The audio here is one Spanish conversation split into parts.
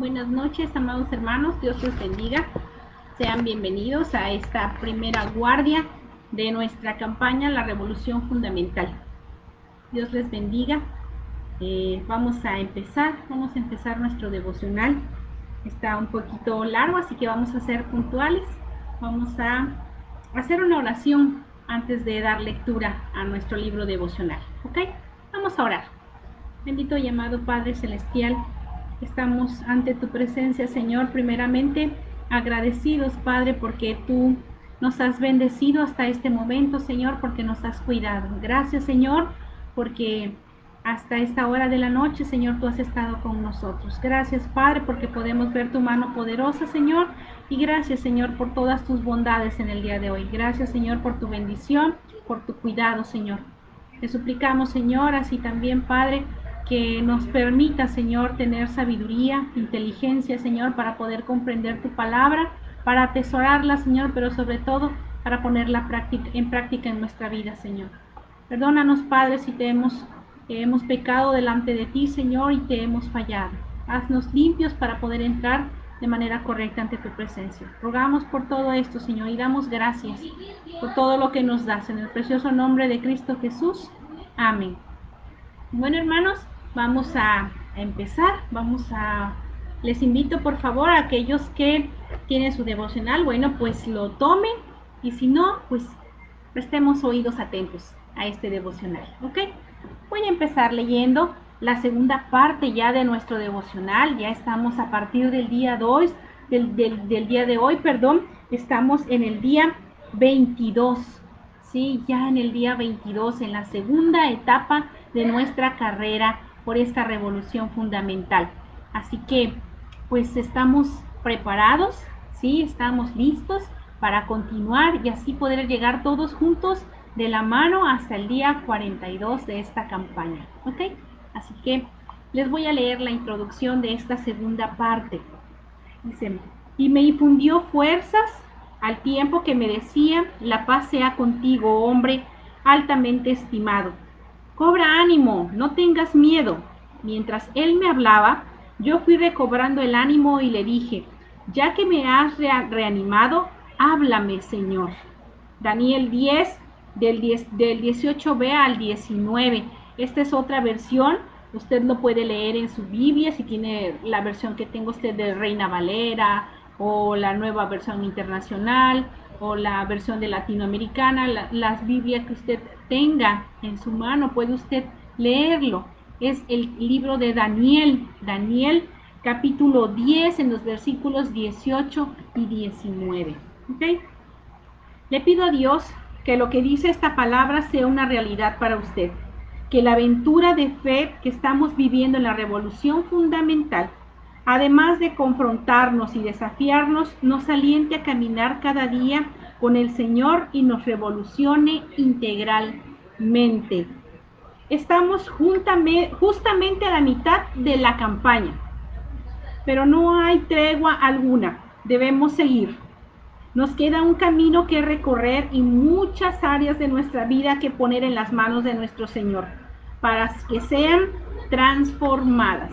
Buenas noches, amados hermanos, Dios les bendiga. Sean bienvenidos a esta primera guardia de nuestra campaña La Revolución Fundamental. Dios les bendiga. Vamos a empezar nuestro devocional. Está un poquito largo, así que vamos a ser puntuales. Vamos a hacer una oración antes de dar lectura a nuestro libro devocional. ¿Ok? Vamos a orar. Bendito y amado Padre Celestial, estamos ante tu presencia, Señor, primeramente agradecidos, Padre, porque tú nos has bendecido hasta este momento, Señor, porque nos has cuidado. Gracias, Señor, porque hasta esta hora de la noche, Señor, tú has estado con nosotros. Gracias, Padre, porque podemos ver tu mano poderosa, Señor, y gracias, Señor, por todas tus bondades en el día de hoy. Gracias, Señor, por tu bendición, por tu cuidado, Señor. Te suplicamos, Señor, así también, Padre, que nos permita, Señor, tener sabiduría, inteligencia, Señor, para poder comprender tu palabra, para atesorarla, Señor, pero sobre todo para ponerla en práctica en nuestra vida, Señor. Perdónanos, Padre, si hemos pecado delante de ti, Señor, y te hemos fallado. Haznos limpios para poder entrar de manera correcta ante tu presencia. Rogamos por todo esto, Señor, y damos gracias por todo lo que nos das. En el precioso nombre de Cristo Jesús. Amén. Bueno, hermanos, vamos a empezar. Les invito por favor a aquellos que tienen su devocional, bueno, pues lo tomen, y si no, pues prestemos oídos atentos a este devocional, ¿ok? Voy a empezar leyendo la segunda parte ya de nuestro devocional. Ya estamos a partir del día 2, del día de hoy, perdón, estamos en el día 22. Sí, ya en el día 22, en la segunda etapa de nuestra carrera por esta revolución fundamental. Así que, pues estamos preparados, sí, estamos listos para continuar y así poder llegar todos juntos de la mano hasta el día 42 de esta campaña, ¿ok? Así que les voy a leer la introducción de esta segunda parte. Dice: y me infundió fuerzas al tiempo que me decía: la paz sea contigo, hombre altamente estimado. Cobra ánimo, no tengas miedo. Mientras él me hablaba, yo fui recobrando el ánimo y le dije: ya que me has reanimado, háblame, Señor. Daniel 10, del 18b al 19. Esta es otra versión. Usted lo puede leer en su Biblia, si tiene la versión que tenga usted de Reina Valera, o la nueva versión internacional, o la versión de latinoamericana. Las Biblias que usted tenga en su mano, puede usted leerlo. Es el libro de Daniel, capítulo 10, en los versículos 18 y 19. ¿Okay? Le pido a Dios que lo que dice esta palabra sea una realidad para usted, que la aventura de fe que estamos viviendo en la revolución fundamental, además de confrontarnos y desafiarnos, nos aliente a caminar cada día con el Señor y nos revolucione integralmente. Estamos justamente a la mitad de la campaña, pero no hay tregua alguna. Debemos seguir. Nos queda un camino que recorrer y muchas áreas de nuestra vida que poner en las manos de nuestro Señor para que sean transformadas.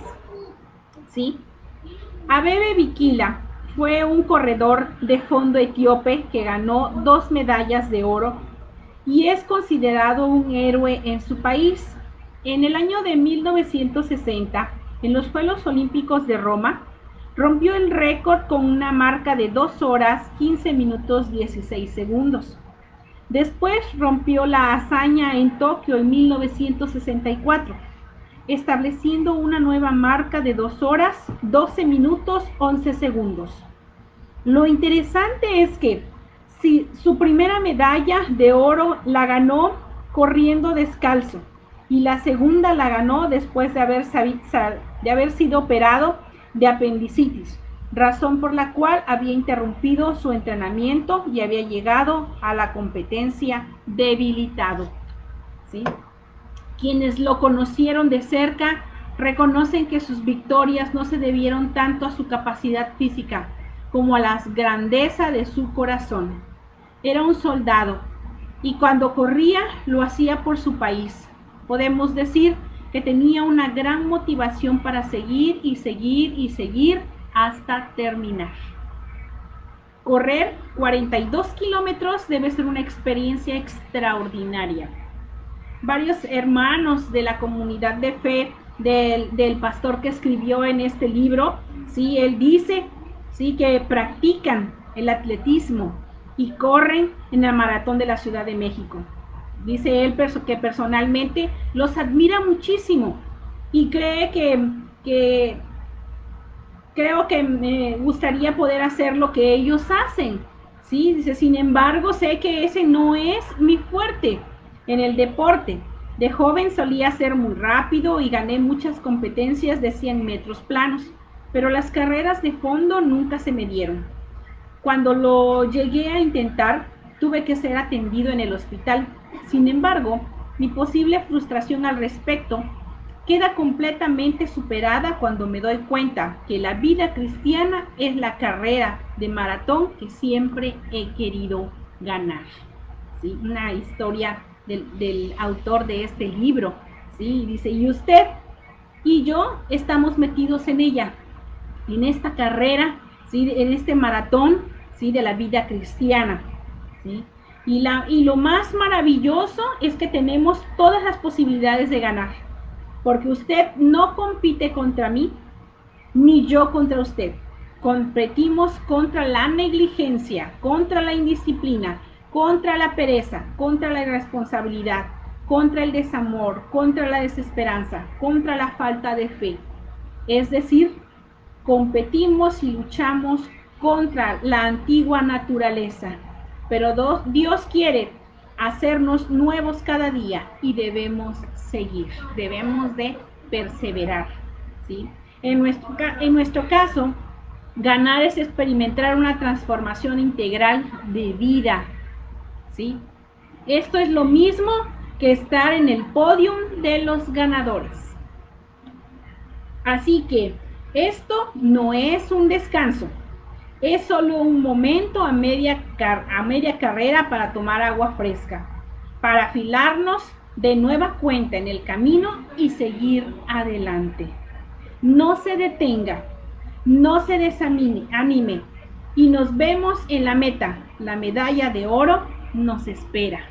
¿Sí? Abebe Bikila fue un corredor de fondo etíope que ganó 2 medallas de oro y es considerado un héroe en su país. En el año de 1960, en los Juegos Olímpicos de Roma, rompió el récord con una marca de 2 horas, 15 minutos, 16 segundos. Después rompió la hazaña en Tokio en 1964, estableciendo una nueva marca de 2 horas, 12 minutos, 11 segundos. Lo interesante es que su primera medalla de oro la ganó corriendo descalzo, y la segunda la ganó después de haber sido operado de apendicitis, razón por la cual había interrumpido su entrenamiento y había llegado a la competencia debilitado. ¿Sí? Quienes lo conocieron de cerca reconocen que sus victorias no se debieron tanto a su capacidad física como a la grandeza de su corazón. Era un soldado y cuando corría lo hacía por su país. Podemos decir que tenía una gran motivación para seguir y seguir y seguir hasta terminar. Correr 42 kilómetros debe ser una experiencia extraordinaria. Varios hermanos de la comunidad de fe del pastor que escribió en este libro, ¿sí? Él dice, ¿sí?, que practican el atletismo y corren en el maratón de la Ciudad de México. Dice él que personalmente los admira muchísimo y cree que creo que me gustaría poder hacer lo que ellos hacen, ¿sí? Dice, sin embargo, sé que ese no es mi fuerte en el deporte. De joven solía ser muy rápido y gané muchas competencias de 100 metros planos, pero las carreras de fondo nunca se me dieron. Cuando lo llegué a intentar, tuve que ser atendido en el hospital. Sin embargo, mi posible frustración al respecto queda completamente superada cuando me doy cuenta que la vida cristiana es la carrera de maratón que siempre he querido ganar. ¿Sí? Una historia del autor de este libro. ¿Sí? Dice, y usted y yo estamos metidos en ella, en esta carrera, ¿sí?, en este maratón, ¿sí?, de la vida cristiana, ¿sí? Y lo más maravilloso es que tenemos todas las posibilidades de ganar, porque usted no compite contra mí, ni yo contra usted. Competimos contra la negligencia, contra la indisciplina, contra la pereza, contra la irresponsabilidad, contra el desamor, contra la desesperanza, contra la falta de fe. Es decir, competimos y luchamos contra la antigua naturaleza, pero Dios quiere hacernos nuevos cada día y debemos seguir, debemos de perseverar, ¿sí? En nuestro caso, ganar es experimentar una transformación integral de vida, ¿sí? Esto es lo mismo que estar en el podio de los ganadores. Así que esto no es un descanso, es solo un momento a media carrera para tomar agua fresca, para afilarnos de nueva cuenta en el camino y seguir adelante. No se detenga, no se desanime y nos vemos en la meta. La medalla de oro nos espera,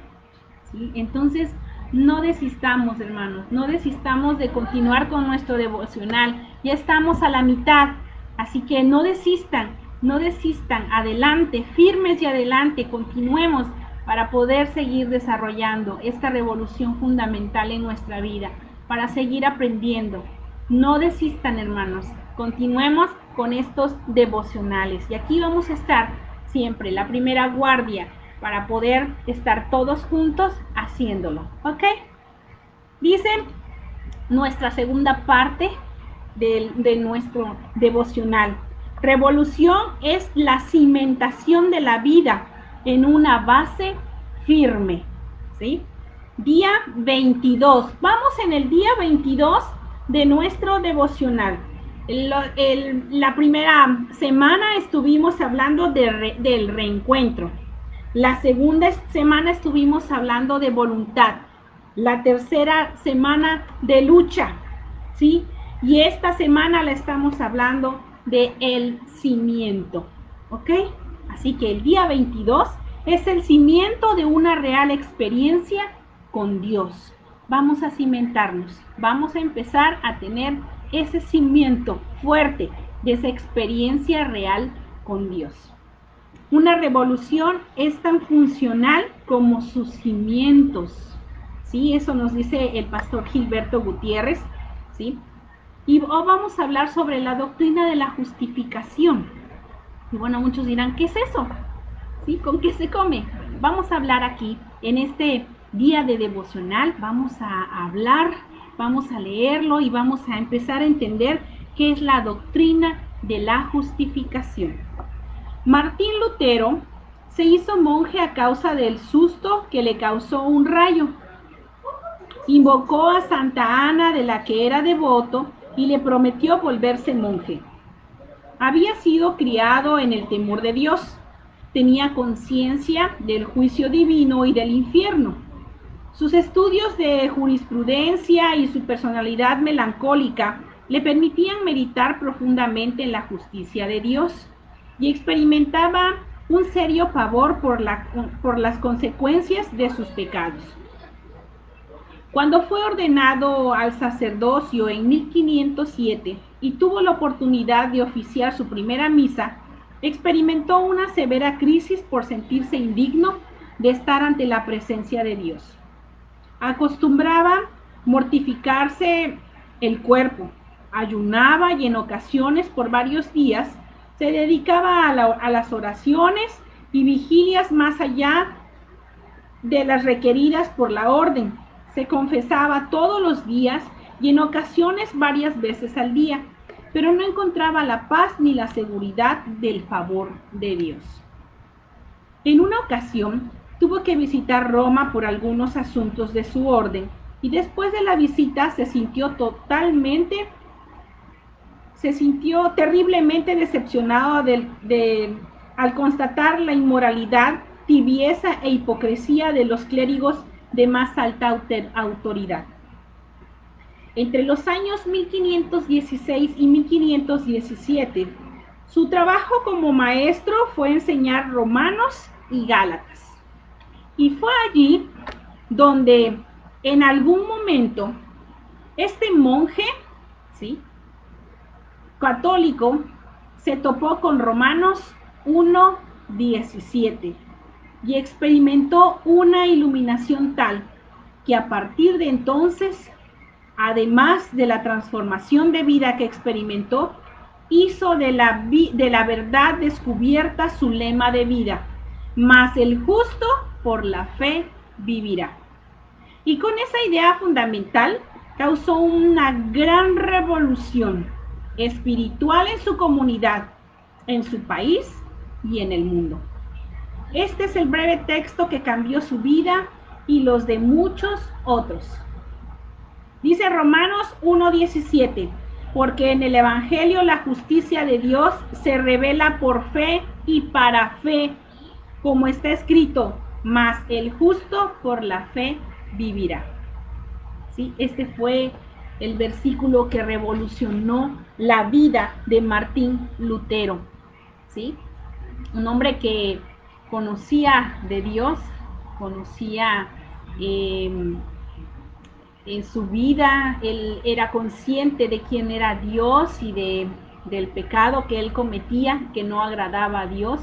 ¿sí? Entonces, no desistamos, hermanos, no desistamos de continuar con nuestro devocional. Ya estamos a la mitad, así que no desistan, adelante, firmes y adelante, continuemos para poder seguir desarrollando esta revolución fundamental en nuestra vida, para seguir aprendiendo. No desistan, hermanos, continuemos con estos devocionales y aquí vamos a estar siempre, la primera guardia, para poder estar todos juntos haciéndolo, ¿ok? Dice nuestra segunda parte de nuestro devocional. Revolución es la cimentación de la vida en una base firme, ¿sí? Día 22. Vamos en el día 22 de nuestro devocional. La primera semana estuvimos hablando del reencuentro. La segunda semana estuvimos hablando de voluntad. La tercera semana de lucha, ¿sí? Y esta semana la estamos hablando de el cimiento, ¿ok? Así que el día 22 es el cimiento de una real experiencia con Dios. Vamos a cimentarnos, vamos a empezar a tener ese cimiento fuerte de esa experiencia real con Dios. Una revolución es tan funcional como sus cimientos, ¿sí? Eso nos dice el pastor Gilberto Gutiérrez, ¿sí? Y hoy vamos a hablar sobre la doctrina de la justificación. Y bueno, muchos dirán, ¿qué es eso? ¿Sí? ¿Con qué se come? Vamos a hablar aquí, en este día de devocional, vamos a hablar, vamos a leerlo y vamos a empezar a entender qué es la doctrina de la justificación. Martín Lutero se hizo monje a causa del susto que le causó un rayo. Invocó a Santa Ana, de la que era devoto, y le prometió volverse monje. Había sido criado en el temor de Dios, tenía conciencia del juicio divino y del infierno. Sus estudios de jurisprudencia y su personalidad melancólica le permitían meditar profundamente en la justicia de Dios y experimentaba un serio pavor por las consecuencias de sus pecados. Cuando fue ordenado al sacerdocio en 1507 y tuvo la oportunidad de oficiar su primera misa, experimentó una severa crisis por sentirse indigno de estar ante la presencia de Dios. Acostumbraba mortificarse el cuerpo, ayunaba y en ocasiones por varios días se dedicaba a las oraciones y vigilias más allá de las requeridas por la orden. Se confesaba todos los días y en ocasiones varias veces al día, pero no encontraba la paz ni la seguridad del favor de Dios. En una ocasión tuvo que visitar Roma por algunos asuntos de su orden y después de la visita se sintió terriblemente decepcionado al constatar la inmoralidad, tibieza e hipocresía de los clérigos de más alta autoridad. Entre los años 1516 y 1517, su trabajo como maestro fue enseñar Romanos y Gálatas. Y fue allí donde en algún momento este monje, ¿sí?, católico se topó con Romanos 1:17 y experimentó una iluminación tal que a partir de entonces, además de la transformación de vida que experimentó, hizo de la verdad descubierta su lema de vida: mas el justo por la fe vivirá. Y con esa idea fundamental causó una gran revolución espiritual en su comunidad, en su país y en el mundo. Este es el breve texto que cambió su vida y los de muchos otros. Dice Romanos 1:17, porque en el Evangelio la justicia de Dios se revela por fe y para fe, como está escrito, mas el justo por la fe vivirá. ¿Sí? Este fue el versículo que revolucionó la vida de Martín Lutero, ¿sí? Un hombre que conocía de Dios, conocía en su vida, él era consciente de quién era Dios y del pecado que él cometía, que no agradaba a Dios,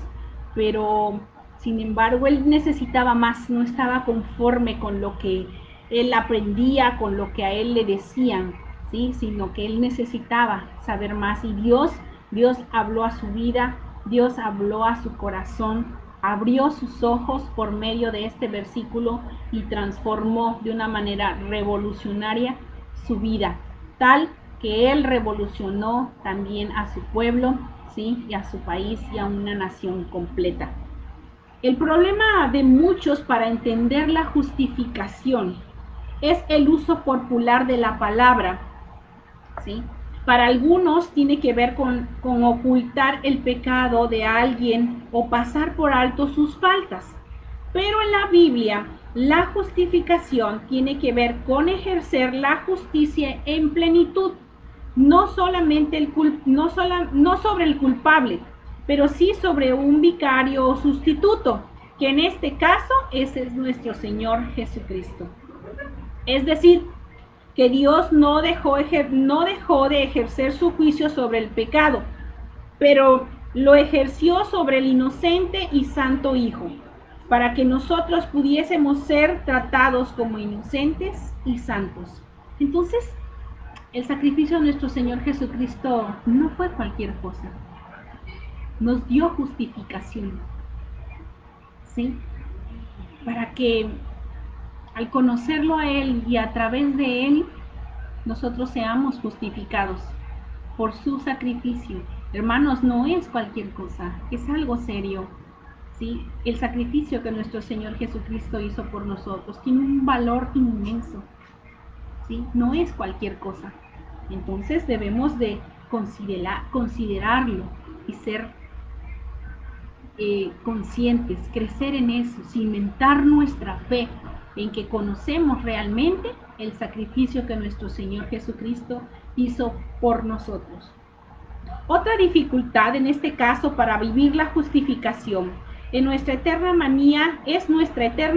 pero sin embargo él necesitaba más, no estaba conforme con lo que él aprendía, con lo que a él le decían, ¿sí?, sino que él necesitaba saber más. Y Dios habló a su vida, Dios habló a su corazón, abrió sus ojos por medio de este versículo y transformó de una manera revolucionaria su vida, tal que él revolucionó también a su pueblo, ¿sí?, y a su país y a una nación completa. El problema de muchos para entender la justificación es el uso popular de la palabra, ¿sí? Para algunos tiene que ver con ocultar el pecado de alguien o pasar por alto sus faltas. Pero en la Biblia, la justificación tiene que ver con ejercer la justicia en plenitud, no solamente no sobre el culpable, pero sí sobre un vicario o sustituto, que en este caso ese es nuestro Señor Jesucristo. Es decir, que Dios no dejó de ejercer su juicio sobre el pecado, pero lo ejerció sobre el inocente y santo Hijo, para que nosotros pudiésemos ser tratados como inocentes y santos. Entonces, el sacrificio de nuestro Señor Jesucristo no fue cualquier cosa. Nos dio justificación, ¿sí? Para que al conocerlo a Él y a través de Él, nosotros seamos justificados por su sacrificio. Hermanos, no es cualquier cosa, es algo serio, ¿sí? El sacrificio que nuestro Señor Jesucristo hizo por nosotros tiene un valor inmenso, ¿sí? No es cualquier cosa. Entonces debemos de considerarlo y ser conscientes, crecer en eso, cimentar nuestra fe en que conocemos realmente el sacrificio que nuestro Señor Jesucristo hizo por nosotros. Otra dificultad en este caso para vivir la justificación es nuestra eterna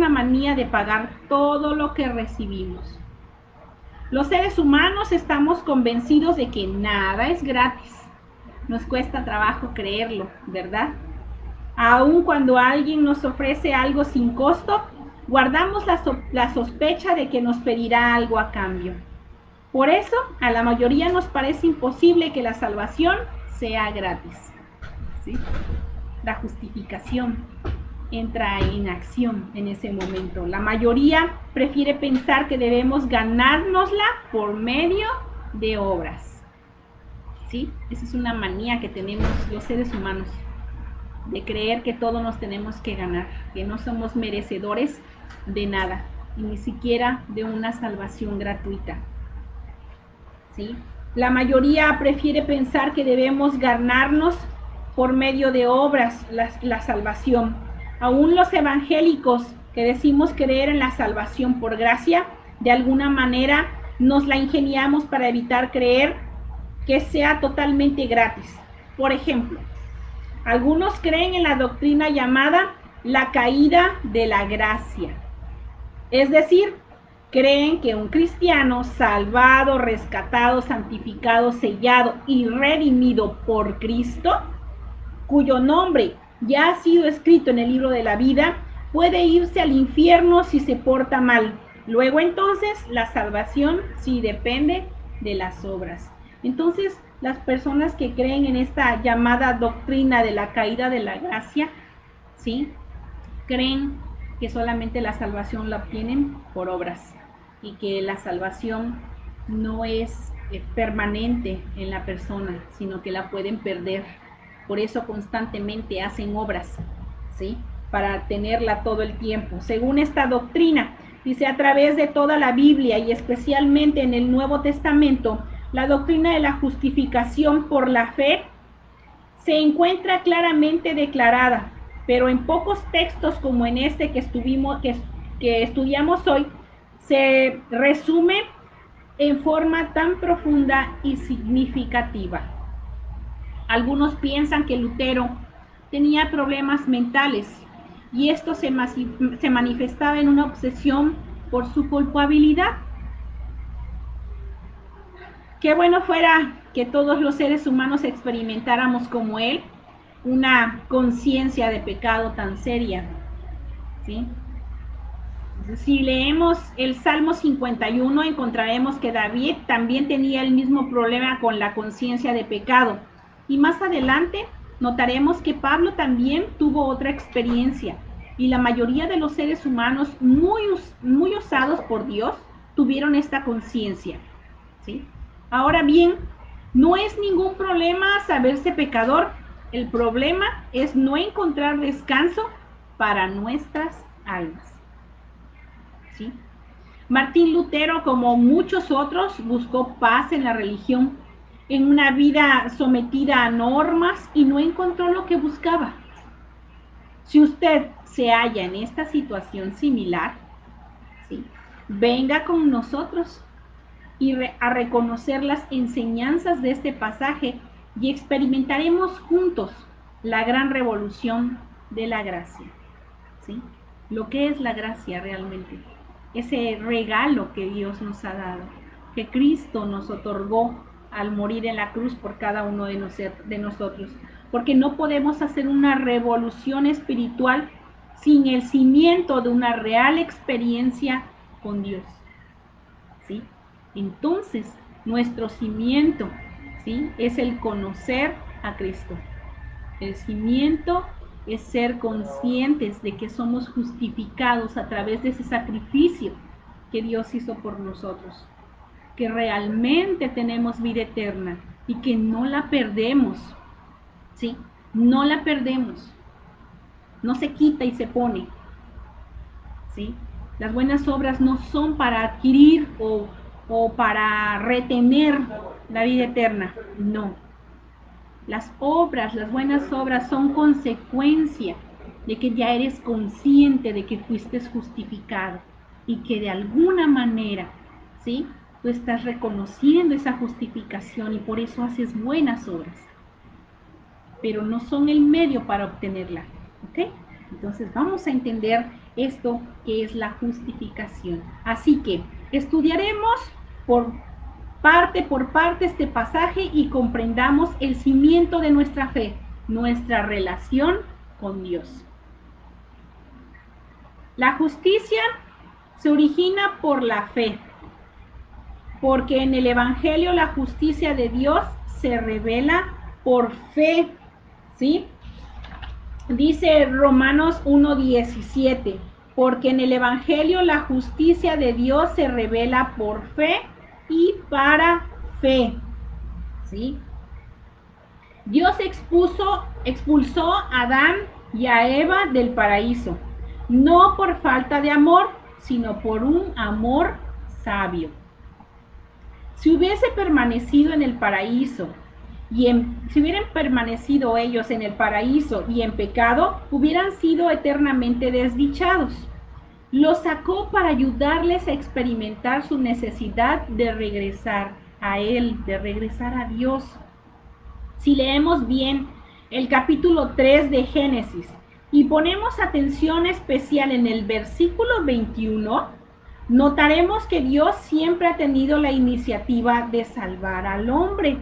manía de pagar todo lo que recibimos. Los seres humanos estamos convencidos de que nada es gratis. Nos cuesta trabajo creerlo, ¿verdad? Aun cuando alguien nos ofrece algo sin costo, guardamos la sospecha de que nos pedirá algo a cambio. Por eso, a la mayoría nos parece imposible que la salvación sea gratis. ¿Sí? La justificación entra en acción en ese momento. La mayoría prefiere pensar que debemos ganárnosla por medio de obras. ¿Sí? Esa es una manía que tenemos los seres humanos, de creer que todo nos tenemos que ganar, que no somos merecedores de nada, y ni siquiera de una salvación gratuita. ¿Sí? La mayoría prefiere pensar que debemos ganarnos por medio de obras la salvación. Aún los evangélicos que decimos creer en la salvación por gracia, de alguna manera nos la ingeniamos para evitar creer que sea totalmente gratis. Por ejemplo, algunos creen en la doctrina llamada la caída de la gracia. Es decir, creen que un cristiano salvado, rescatado, santificado, sellado y redimido por Cristo, cuyo nombre ya ha sido escrito en el libro de la vida, puede irse al infierno si se porta mal. Luego entonces la salvación sí depende de las obras. Entonces las personas que creen en esta llamada doctrina de la caída de la gracia, ¿sí?, creen que solamente la salvación la obtienen por obras y que la salvación no es permanente en la persona, sino que la pueden perder. Por eso constantemente hacen obras, ¿sí?, para tenerla todo el tiempo. Según esta doctrina, dice, a través de toda la Biblia y especialmente en el Nuevo Testamento, la doctrina de la justificación por la fe se encuentra claramente declarada, pero en pocos textos como en este que estudiamos hoy, se resume en forma tan profunda y significativa. Algunos piensan que Lutero tenía problemas mentales y esto se manifestaba en una obsesión por su culpabilidad. Qué bueno fuera que todos los seres humanos experimentáramos como él una conciencia de pecado tan seria, ¿sí? Si leemos el Salmo 51, encontraremos que David también tenía el mismo problema con la conciencia de pecado. Y más adelante notaremos que Pablo también tuvo otra experiencia. Y la mayoría de los seres humanos muy usados por Dios tuvieron esta conciencia, ¿sí? Ahora bien, no es ningún problema saberse pecador. El problema es no encontrar descanso para nuestras almas. ¿Sí? Martín Lutero, como muchos otros, buscó paz en la religión, en una vida sometida a normas, y no encontró lo que buscaba. Si usted se halla en esta situación similar, ¿sí?, venga con nosotros a reconocer las enseñanzas de este pasaje y experimentaremos juntos la gran revolución de la gracia. ¿Sí? Lo que es la gracia realmente, ese regalo que Dios nos ha dado, que Cristo nos otorgó al morir en la cruz por cada uno de nosotros, porque no podemos hacer una revolución espiritual sin el cimiento de una real experiencia con Dios, ¿sí? Entonces, nuestro cimiento, ¿sí?, es el conocer a Cristo. El cimiento es ser conscientes de que somos justificados a través de ese sacrificio que Dios hizo por nosotros, que realmente tenemos vida eterna y que no la perdemos, ¿sí? No la perdemos, no se quita y se pone, ¿sí? Las buenas obras no son para adquirir o para retener la vida eterna, no. Las buenas obras son consecuencia de que ya eres consciente de que fuiste justificado y que de alguna manera ¿sí? Tú estás reconociendo esa justificación y por eso haces buenas obras, pero no son el medio para obtenerla, ¿ok? Entonces vamos a entender esto que es la justificación. Así que estudiaremos por parte este pasaje y comprendamos el cimiento de nuestra fe, nuestra relación con Dios. La justicia se origina por la fe, porque en el Evangelio la justicia de Dios se revela por fe, ¿sí? Dice Romanos 1:17, porque en el Evangelio la justicia de Dios se revela por fe y para fe, ¿sí? Dios expulsó a Adán y a Eva del paraíso, no por falta de amor, sino por un amor sabio. Si hubiese permanecido en el paraíso si hubieran permanecido ellos en el paraíso y en pecado, hubieran sido eternamente desdichados. Los sacó para ayudarles a experimentar su necesidad de regresar a Él, de regresar a Dios. Si leemos bien el capítulo 3 de Génesis y ponemos atención especial en el versículo 21, notaremos que Dios siempre ha tenido la iniciativa de salvar al hombre.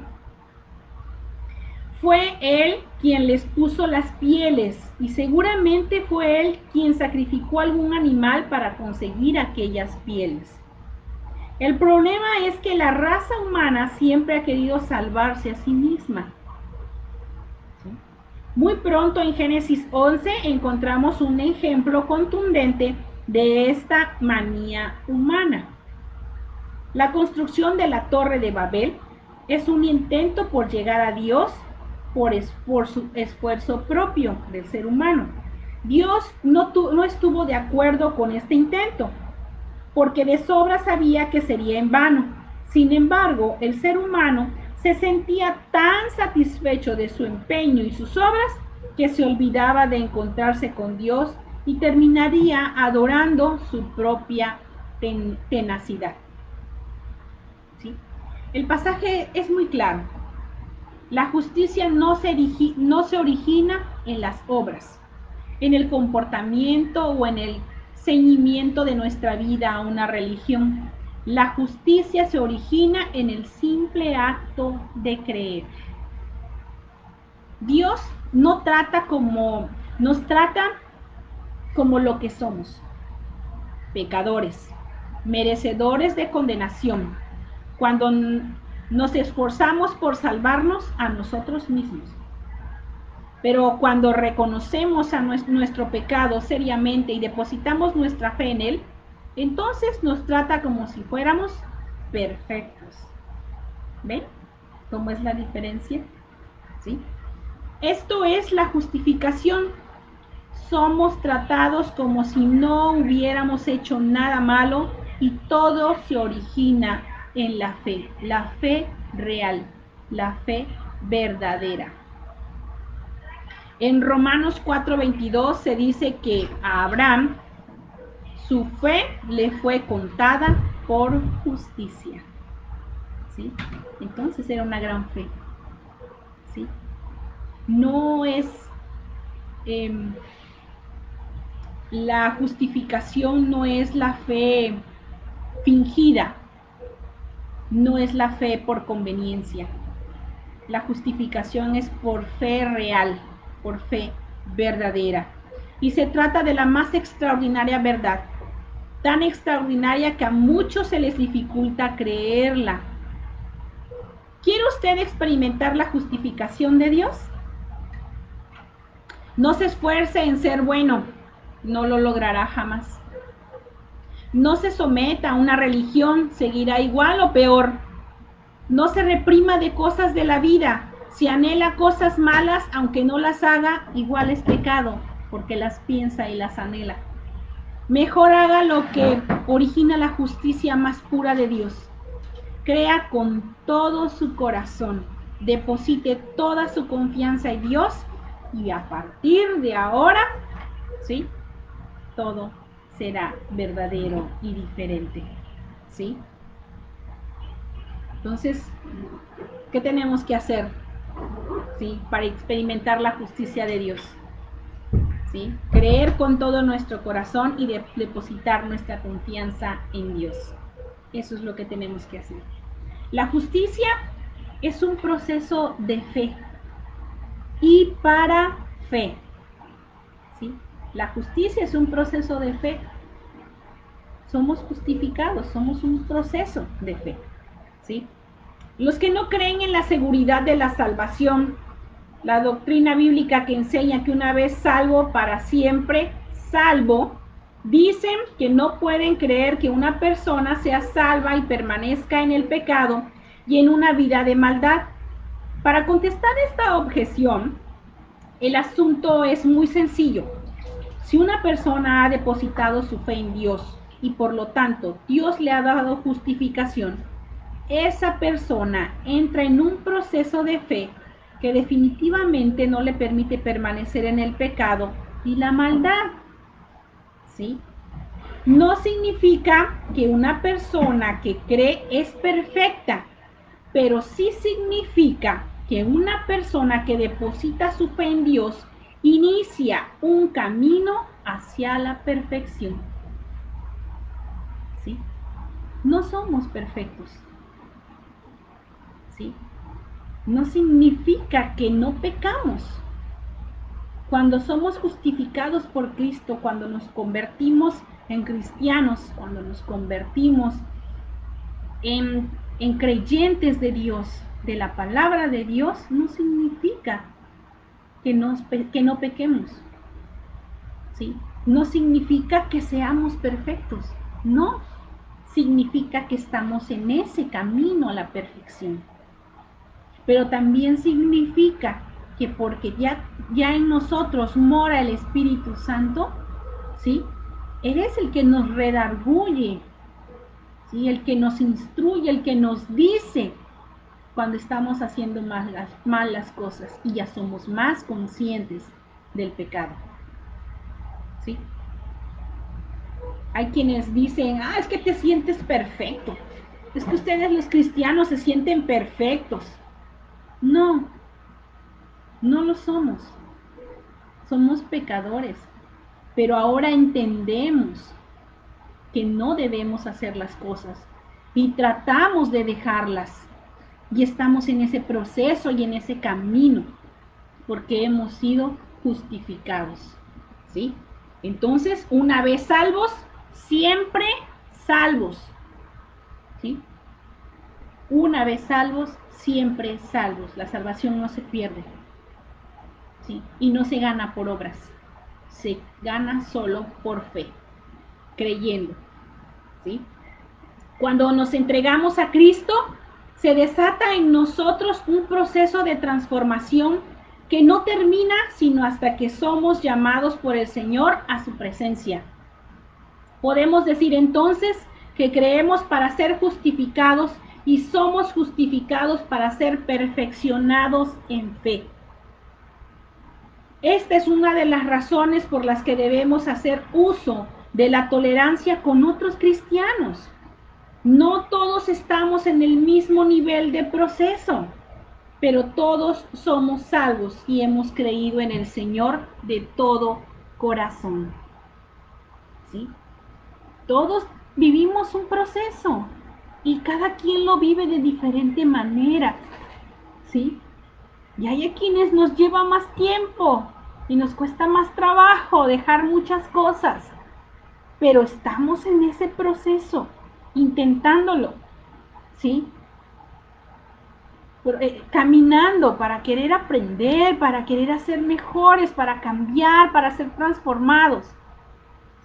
Fue Él quien les puso las pieles y seguramente fue Él quien sacrificó algún animal para conseguir aquellas pieles. El problema es que la raza humana siempre ha querido salvarse a sí misma. Muy pronto en Génesis 11 encontramos un ejemplo contundente de esta manía humana. La construcción de la Torre de Babel es un intento por llegar a Dios por su esfuerzo propio del ser humano. Dios no estuvo de acuerdo con este intento, porque de sobra sabía que sería en vano. Sin embargo, el ser humano se sentía tan satisfecho de su empeño y sus obras que se olvidaba de encontrarse con Dios y terminaría adorando su propia tenacidad. ¿Sí? El pasaje es muy claro. La justicia no se origina en las obras, en el comportamiento o en el ceñimiento de nuestra vida a una religión. La justicia se origina en el simple acto de creer. Dios nos trata como lo que somos, pecadores, merecedores de condenación, cuando nos esforzamos por salvarnos a nosotros mismos. Pero cuando reconocemos a nuestro pecado seriamente y depositamos nuestra fe en Él, entonces nos trata como si fuéramos perfectos. ¿Ven cómo es la diferencia? ¿Sí? Esto es la justificación. Somos tratados como si no hubiéramos hecho nada malo y todo se origina en la fe real, la fe verdadera. En Romanos 4:22 se dice que a Abraham su fe le fue contada por justicia. ¿Sí? Entonces era una gran fe. ¿Sí? No es la justificación, no es la fe fingida, no es la fe por conveniencia. La justificación es por fe real, por fe verdadera. Y se trata de la más extraordinaria verdad, tan extraordinaria que a muchos se les dificulta creerla. ¿Quiere usted experimentar la justificación de Dios? No se esfuerce en ser bueno, no lo logrará jamás. No se someta a una religión, seguirá igual o peor. No se reprima de cosas de la vida. Si anhela cosas malas, aunque no las haga, igual es pecado, porque las piensa y las anhela. Mejor haga lo que origina la justicia más pura de Dios. Crea con todo su corazón. Deposite toda su confianza en Dios y a partir de ahora, ¿sí? Todo será verdadero y diferente, ¿sí? Entonces, ¿qué tenemos que hacer? ¿Sí? Para experimentar la justicia de Dios. ¿Sí? Creer con todo nuestro corazón y depositar nuestra confianza en Dios. Eso es lo que tenemos que hacer. La justicia es un proceso de fe y para fe. ¿Sí? La justicia es un proceso de fe. Somos justificados, somos un proceso de fe. ¿Sí? Los que no creen en la seguridad de la salvación, la doctrina bíblica que enseña que una vez salvo, para siempre salvo, dicen que no pueden creer que una persona sea salva y permanezca en el pecado y en una vida de maldad. Para contestar esta objeción, el asunto es muy sencillo. Si una persona ha depositado su fe en Dios y por lo tanto Dios le ha dado justificación, esa persona entra en un proceso de fe que definitivamente no le permite permanecer en el pecado y la maldad. ¿Sí? No significa que una persona que cree es perfecta, pero sí significa que una persona que deposita su fe en Dios inicia un camino hacia la perfección. ¿Sí? No somos perfectos. ¿Sí? No significa que no pecamos. Cuando somos justificados por Cristo, cuando nos convertimos en cristianos, cuando nos convertimos en creyentes de Dios, de la palabra de Dios, no significa que no pequemos. ¿Sí? No significa que seamos perfectos. No significa que estamos en ese camino a la perfección. Pero también significa que porque ya en nosotros mora el Espíritu Santo, ¿sí? Él es el que nos redarguye, ¿sí? El que nos instruye, el que nos dice cuando estamos haciendo mal las cosas y ya somos más conscientes del pecado. ¿Sí? Hay quienes dicen, es que te sientes perfecto. Es que ustedes los cristianos se sienten perfectos. No, no lo somos. Somos pecadores, pero ahora entendemos que no debemos hacer las cosas y tratamos de dejarlas. Y estamos en ese proceso y en ese camino porque hemos sido justificados. ¿Sí? Entonces, una vez salvos, siempre salvos. ¿Sí? Una vez salvos, siempre salvos. La salvación no se pierde. ¿Sí? Y no se gana por obras. Se gana solo por fe, creyendo. ¿Sí? Cuando nos entregamos a Cristo, se desata en nosotros un proceso de transformación que no termina sino hasta que somos llamados por el Señor a su presencia. Podemos decir entonces que creemos para ser justificados y somos justificados para ser perfeccionados en fe. Esta es una de las razones por las que debemos hacer uso de la tolerancia con otros cristianos. No todos estamos en el mismo nivel de proceso, pero todos somos salvos y hemos creído en el Señor de todo corazón. ¿Sí? Todos vivimos un proceso y cada quien lo vive de diferente manera. ¿Sí? Y hay a quienes nos lleva más tiempo y nos cuesta más trabajo dejar muchas cosas, pero estamos en ese proceso, intentándolo, ¿sí? Caminando para querer aprender, para querer hacer mejores, para cambiar, para ser transformados,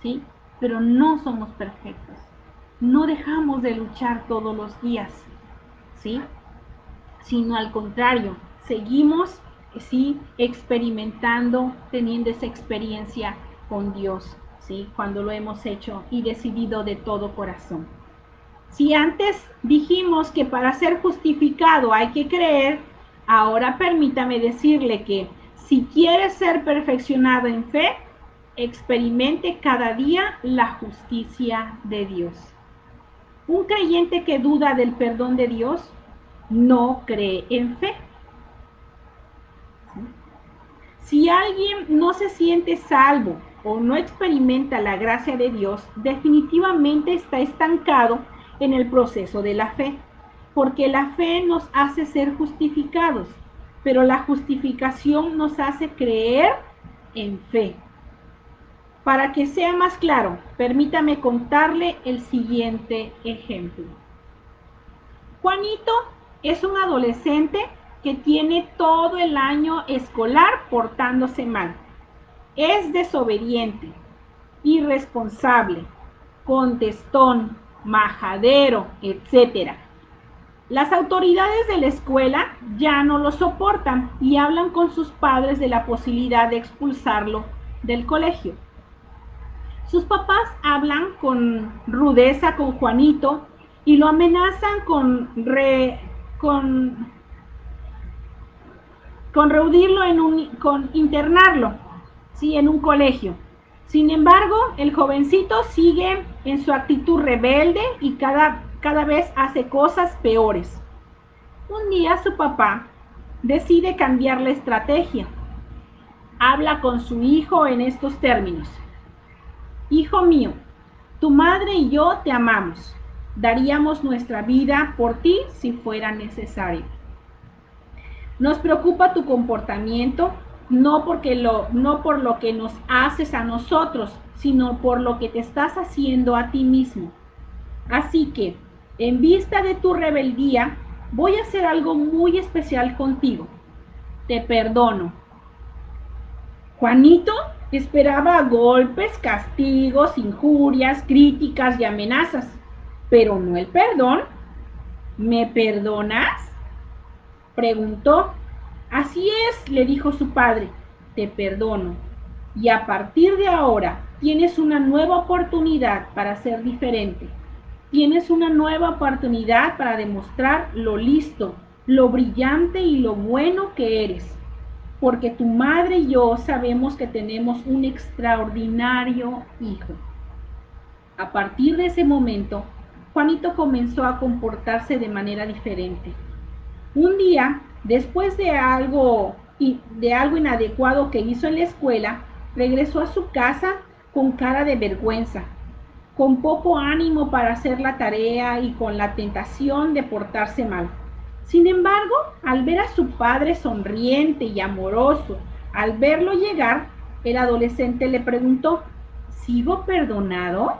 ¿sí? Pero no somos perfectos. No dejamos de luchar todos los días, ¿sí? Sino al contrario, seguimos, sí, experimentando, teniendo esa experiencia con Dios, ¿sí? Cuando lo hemos hecho y decidido de todo corazón. Si antes dijimos que para ser justificado hay que creer, ahora permítame decirle que si quiere ser perfeccionado en fe, experimente cada día la justicia de Dios. Un creyente que duda del perdón de Dios no cree en fe. Si alguien no se siente salvo o no experimenta la gracia de Dios, definitivamente está estancado en el proceso de la fe, porque la fe nos hace ser justificados, pero la justificación nos hace creer en fe. Para que sea más claro, permítame contarle el siguiente ejemplo. Juanito es un adolescente que tiene todo el año escolar portándose mal. Es desobediente, irresponsable, contestón, majadero, etc. Las autoridades de la escuela ya no lo soportan y hablan con sus padres de la posibilidad de expulsarlo del colegio. Sus papás hablan con rudeza con Juanito y lo amenazan con reunirlo con internarlo, ¿sí? En un colegio. Sin embargo, el jovencito sigue en su actitud rebelde y cada vez hace cosas peores. Un día su papá decide cambiar la estrategia. Habla con su hijo en estos términos: hijo mío, tu madre y yo te amamos. Daríamos nuestra vida por ti si fuera necesario. Nos preocupa tu comportamiento, no por lo que nos haces a nosotros, sino por lo que te estás haciendo a ti mismo. Así que, en vista de tu rebeldía, voy a hacer algo muy especial contigo. Te perdono. Juanito esperaba golpes, castigos, injurias, críticas y amenazas, pero no el perdón. ¿Me perdonas?, preguntó. Así es, le dijo su padre, te perdono. Y a partir de ahora tienes una nueva oportunidad para ser diferente. Tienes una nueva oportunidad para demostrar lo listo, lo brillante y lo bueno que eres. Porque tu madre y yo sabemos que tenemos un extraordinario hijo. A partir de ese momento, Juanito comenzó a comportarse de manera diferente. Un día, después de algo inadecuado que hizo en la escuela, regresó a su casa con cara de vergüenza, con poco ánimo para hacer la tarea y con la tentación de portarse mal. Sin embargo, al ver a su padre sonriente y amoroso, al verlo llegar, el adolescente le preguntó: ¿sigo perdonado?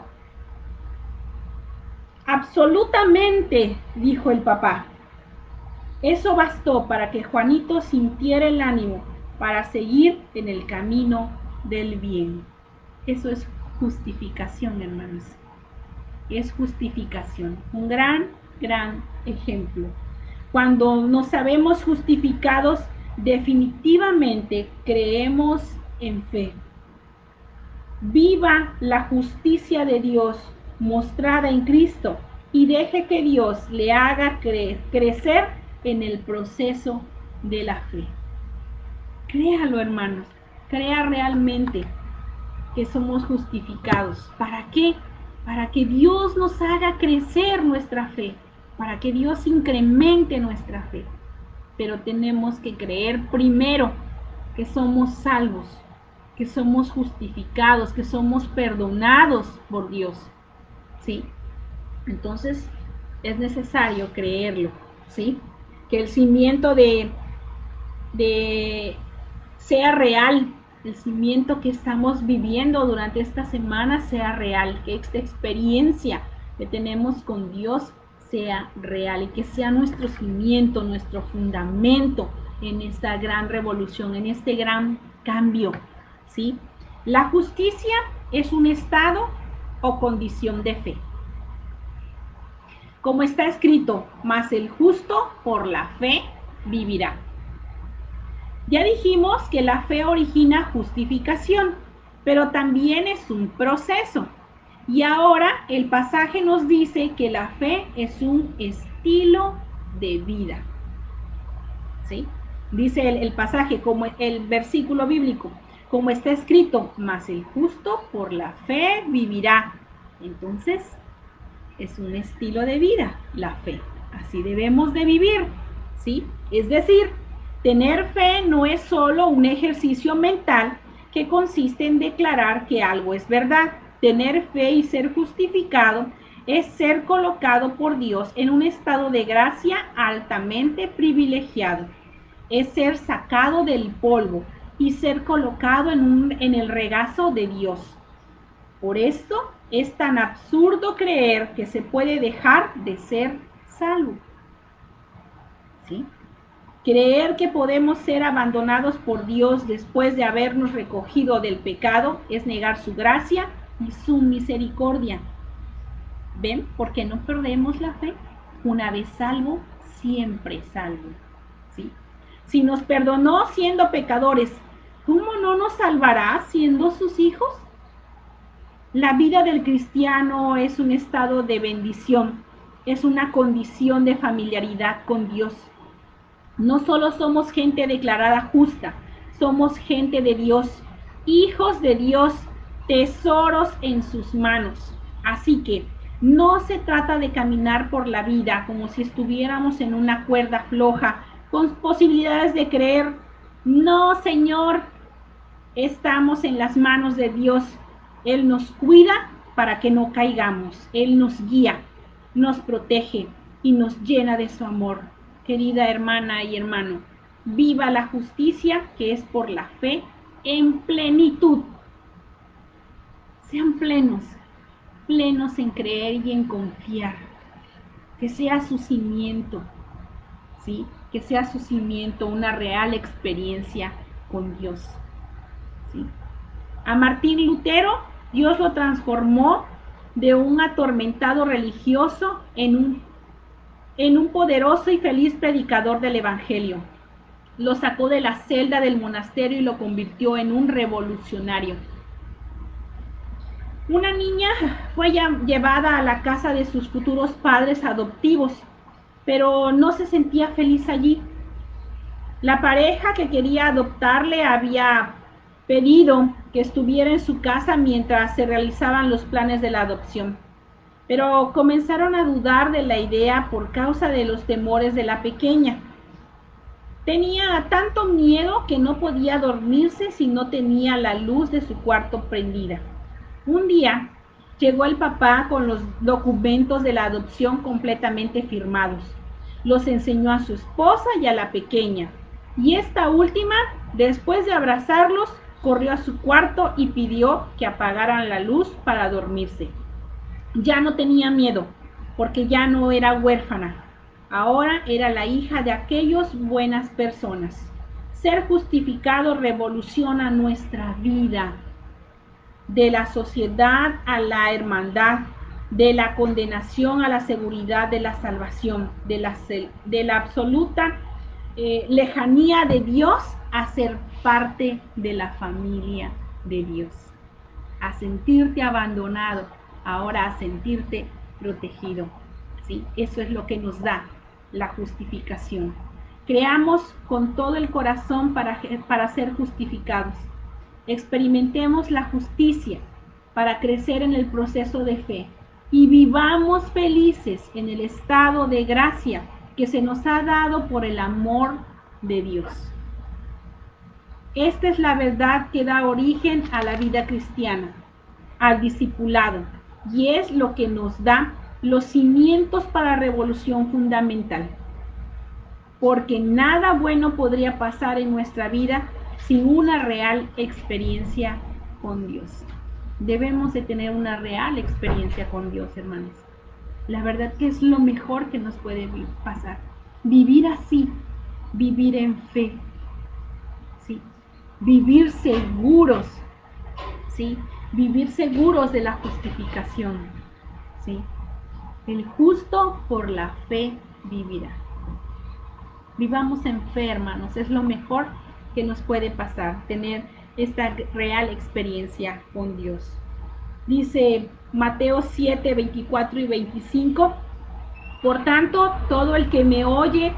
Absolutamente, dijo el papá. Eso bastó para que Juanito sintiera el ánimo para seguir en el camino del bien. Eso es justificación, hermanos. Es justificación. Un gran ejemplo. Cuando nos sabemos justificados, definitivamente creemos en fe. Viva la justicia de Dios mostrada en Cristo y deje que Dios le haga crecer en el proceso de la fe. Créalo, hermanos, crea realmente que somos justificados. ¿Para qué? Para que Dios nos haga crecer nuestra fe, para que Dios incremente nuestra fe. Pero tenemos que creer primero que somos salvos, que somos justificados, que somos perdonados por Dios, ¿sí? Entonces es necesario creerlo, ¿sí? Que el cimiento sea real, el cimiento que estamos viviendo durante esta semana sea real, que esta experiencia que tenemos con Dios sea real y que sea nuestro cimiento, nuestro fundamento en esta gran revolución, en este gran cambio, ¿sí? La justicia es un estado o condición de fe. Como está escrito, mas el justo por la fe vivirá. Ya dijimos que la fe origina justificación, pero también es un proceso. Y ahora el pasaje nos dice que la fe es un estilo de vida. ¿Sí? Dice el pasaje, como el versículo bíblico, como está escrito, mas el justo por la fe vivirá. Entonces, es un estilo de vida, la fe. así debemos de vivir, ¿sí? Es decir, tener fe no es solo un ejercicio mental que consiste en declarar que algo es verdad. Tener fe y ser justificado es ser colocado por Dios en un estado de gracia altamente privilegiado. Es ser sacado del polvo y ser colocado en el regazo de Dios. Por esto es tan absurdo creer que se puede dejar de ser salvo. ¿Sí? Creer que podemos ser abandonados por Dios después de habernos recogido del pecado es negar su gracia y su misericordia. ¿Ven? ¿Por qué no perdemos la fe? Una vez salvo, siempre salvo. ¿Sí? Si nos perdonó siendo pecadores, ¿cómo no nos salvará siendo sus hijos? La vida del cristiano es un estado de bendición, es una condición de familiaridad con Dios. No solo somos gente declarada justa, somos gente de Dios, hijos de Dios, tesoros en sus manos. Así que no se trata de caminar por la vida como si estuviéramos en una cuerda floja, con posibilidades de creer, no, Señor, estamos en las manos de Dios. Él nos cuida para que no caigamos. Él nos guía, nos protege y nos llena de su amor. Querida hermana y hermano, viva la justicia que es por la fe en plenitud. Sean plenos, plenos en creer y en confiar. Que sea su cimiento, ¿sí? Que sea su cimiento una real experiencia con Dios. ¿Sí? A Martín Lutero, Dios lo transformó de un atormentado religioso en un poderoso y feliz predicador del Evangelio. Lo sacó de la celda del monasterio y lo convirtió en un revolucionario. Una niña fue llevada a la casa de sus futuros padres adoptivos, pero no se sentía feliz allí. La pareja que quería adoptarle había pedido que estuviera en su casa mientras se realizaban los planes de la adopción, pero comenzaron a dudar de la idea por causa de los temores de la pequeña. Tenía tanto miedo que no podía dormirse si no tenía la luz de su cuarto prendida. Un día llegó el papá con los documentos de la adopción completamente firmados. Los enseñó a su esposa y a la pequeña, y esta última, después de abrazarlos, corrió a su cuarto y pidió que apagaran la luz para dormirse. Ya no tenía miedo, porque ya no era huérfana. Ahora era la hija de aquellas buenas personas. Ser justificado revoluciona nuestra vida. De la sociedad a la hermandad, de la condenación a la seguridad de la salvación, de la absoluta lejanía de Dios a ser parte de la familia de Dios, a sentirte abandonado, ahora a sentirte protegido. ¿Sí? Eso es lo que nos da la justificación. Creamos con todo el corazón para ser justificados. Experimentemos la justicia para crecer en el proceso de fe y vivamos felices en el estado de gracia que se nos ha dado por el amor de Dios. Esta es la verdad que da origen a la vida cristiana, al discipulado, y es lo que nos da los cimientos para la revolución fundamental. Porque nada bueno podría pasar en nuestra vida sin una real experiencia con Dios. Debemos de tener una real experiencia con Dios, hermanos. La verdad que es lo mejor que nos puede pasar. Vivir así, vivir en fe, ¿sí? Vivir seguros, ¿sí? Vivir seguros de la justificación, ¿sí? El justo por la fe vivirá. Vivamos en fe, hermanos, es lo mejor que nos puede pasar, tener esta real experiencia con Dios. Dice Mateo 7, 24 y 25, por tanto, todo el que me oye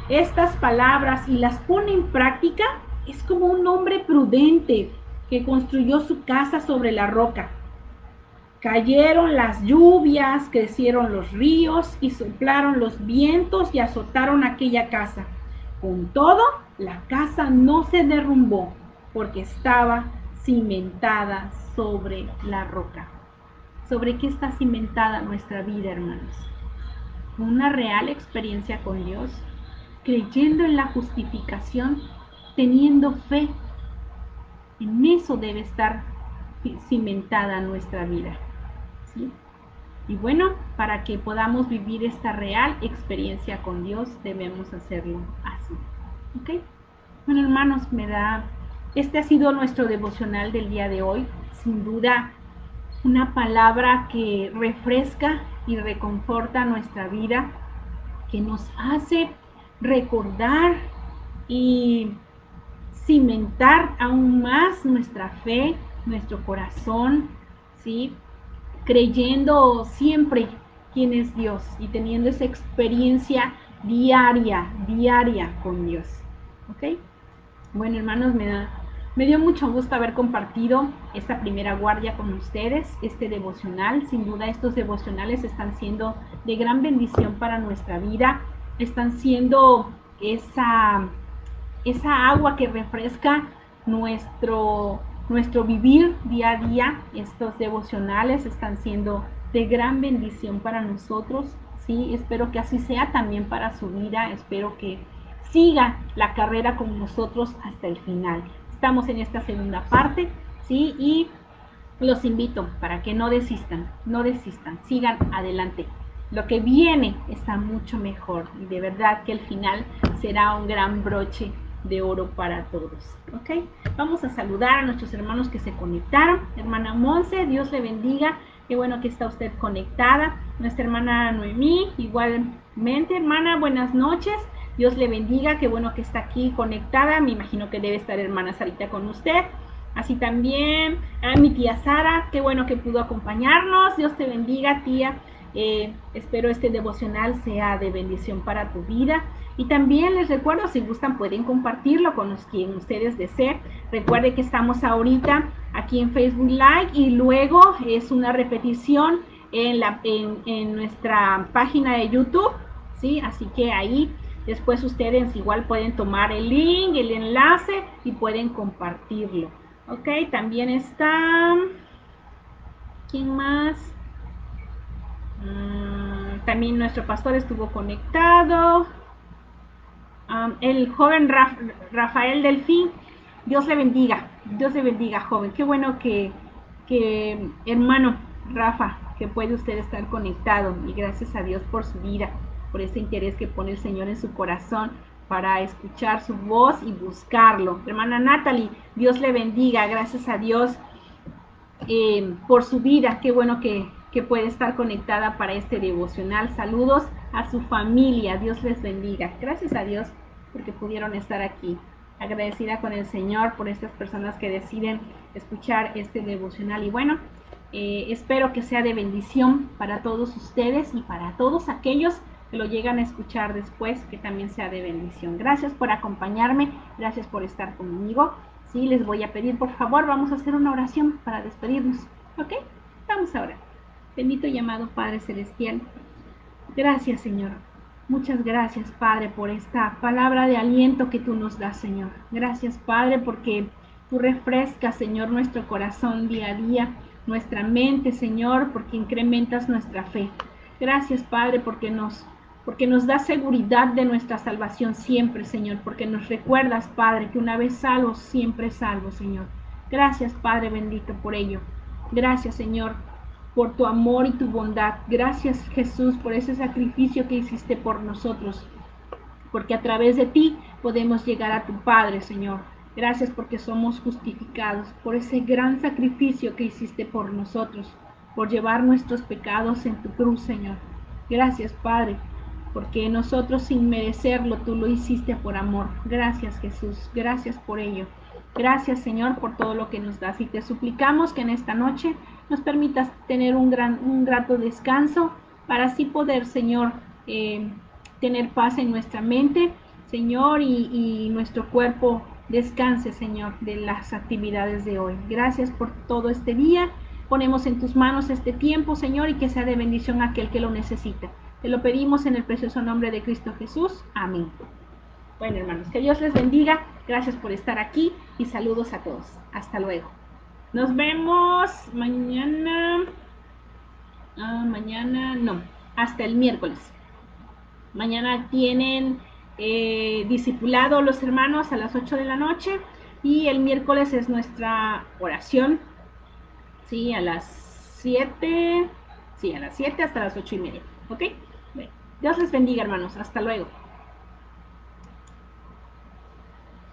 estas palabras y las pone en práctica es como un hombre prudente que construyó su casa sobre la roca. Cayeron las lluvias, crecieron los ríos y soplaron los vientos y azotaron aquella casa. Con todo, la casa no se derrumbó porque estaba cimentada sobre la roca. ¿Sobre qué está cimentada nuestra vida, hermanos? Una real experiencia con Dios, creyendo en la justificación, teniendo fe. En eso debe estar cimentada nuestra vida, ¿sí? Y bueno, para que podamos vivir esta real experiencia con Dios, debemos hacerlo así, ¿ok? Bueno, hermanos, este ha sido nuestro devocional del día de hoy. Sin duda, una palabra que refresca y reconforta nuestra vida, que nos hace recordar y cimentar aún más nuestra fe, nuestro corazón, ¿sí? Creyendo siempre quién es Dios y teniendo esa experiencia diaria con Dios, ¿ok? Bueno, hermanos, me dio mucho gusto haber compartido esta primera guardia con ustedes, este devocional. Sin duda, estos devocionales están siendo de gran bendición para nuestra vida, están siendo esa agua que refresca nuestro vivir día a día. Estos devocionales están siendo de gran bendición para nosotros. Sí, espero que así sea también para su vida. Espero que siga la carrera con nosotros hasta el final. Estamos en esta segunda parte, sí, y los invito para que no desistan, sigan adelante. Lo que viene está mucho mejor y de verdad que el final será un gran broche de oro para todos, ¿ok? Vamos a saludar a nuestros hermanos que se conectaron. Hermana Monse, Dios le bendiga, qué bueno que está usted conectada. Nuestra hermana Noemí, igualmente, hermana, buenas noches. Dios le bendiga, qué bueno que está aquí conectada. Me imagino que debe estar hermana Sarita con usted. Así también a mi tía Sara, qué bueno que pudo acompañarnos. Dios te bendiga, tía. Espero este devocional sea de bendición para tu vida. Y también les recuerdo, si gustan, pueden compartirlo con quien ustedes deseen. Recuerde que estamos ahorita aquí en Facebook Live y luego es una repetición en nuestra página de YouTube, ¿sí? Así que ahí después ustedes igual pueden tomar el link, el enlace y pueden compartirlo. Ok, también está... ¿Quién más? También nuestro pastor estuvo conectado. El joven Rafael Delfín. Dios le bendiga, joven. Qué bueno que hermano Rafa, que puede usted estar conectado. Y gracias a Dios por su vida, por ese interés que pone el Señor en su corazón para escuchar su voz y buscarlo. Hermana Natalie, Dios le bendiga, gracias a Dios por su vida. Qué bueno que puede estar conectada para este devocional. Saludos a su familia, Dios les bendiga. Gracias a Dios porque pudieron estar aquí. Agradecida con el Señor por estas personas que deciden escuchar este devocional. Y bueno, espero que sea de bendición para todos ustedes y para todos aquellos que lo llegan a escuchar después, que también sea de bendición. Gracias por acompañarme, gracias por estar conmigo. Sí, les voy a pedir, por favor, vamos a hacer una oración para despedirnos, ¿ok? Vamos ahora. Bendito y amado Padre Celestial, gracias, Señor. Muchas gracias, Padre, por esta palabra de aliento que tú nos das, Señor. Gracias, Padre, porque tú refrescas, Señor, nuestro corazón día a día, nuestra mente, Señor, porque incrementas nuestra fe. Gracias, Padre, porque nos da seguridad de nuestra salvación siempre, Señor, porque nos recuerdas, Padre, que una vez salvos, siempre salvos, Señor. Gracias, Padre bendito, por ello. Gracias, Señor, por tu amor y tu bondad. Gracias, Jesús, por ese sacrificio que hiciste por nosotros, porque a través de ti podemos llegar a tu Padre, Señor. Gracias porque somos justificados por ese gran sacrificio que hiciste por nosotros, por llevar nuestros pecados en tu cruz, Señor. Gracias, Padre, porque nosotros sin merecerlo tú lo hiciste por amor. Gracias, Jesús, gracias por ello. Gracias, Señor, por todo lo que nos das, y te suplicamos que en esta noche nos permitas tener un grato descanso para así poder, Señor, tener paz en nuestra mente, Señor, y nuestro cuerpo descanse, Señor, de las actividades de hoy. Gracias por todo este día. Ponemos en tus manos este tiempo, Señor, y que sea de bendición a aquel que lo necesita. Te lo pedimos en el precioso nombre de Cristo Jesús. Amén. Bueno, hermanos, que Dios les bendiga. Gracias por estar aquí y saludos a todos. Hasta luego. Nos vemos mañana. Mañana no, hasta el miércoles. Mañana tienen discipulado los hermanos a las 8 de la noche y el miércoles es nuestra oración. Sí, a las 7. Sí, a las 7 hasta las 8:30. ¿Ok? Bueno, Dios les bendiga, hermanos. Hasta luego.